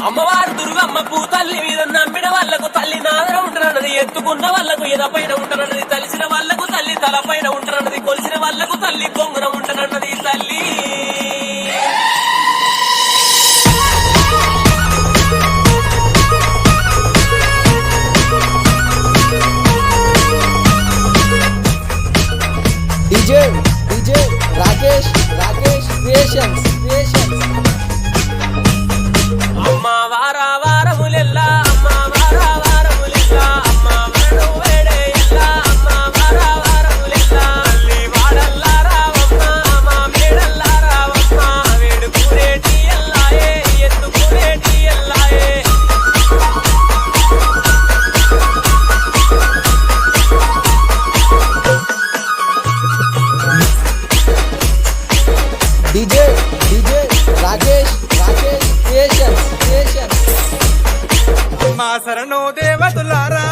అమ్మవారు దుర్గమ్మ పూతల్లి మీద నమ్మిన వాళ్లకు తల్లి నాదర ఉంటనన్నది, ఎత్తుకున్న వాళ్లకు ఎదపైన ఉంటనన్నది, తలిసిన వాళ్లకు తల్లి తలపైన ఉంటనన్నది, కొలిసిన వాళ్లకు తల్లి కొంగున ఉంటనన్నది తల్లి. DJ DJ Rakesh Rakesh creations creations అమ్మా వారా వారములెల్లా అమ్మా వారా వారములెల్లా అమ్మా వరడు వేడే ఎల్లా అమ్మా వారా వారములెల్లా తల్లి వాడల్లా రావమ్మ అమ్మా మేడల్లా రావమ్మ వేడుకునేటి ఎల్లాయే ఎత్తుకునేటి ఎల్లాయే. DJ DJ Rakesh Rakesh creations creations మా శరణు దేవతులారా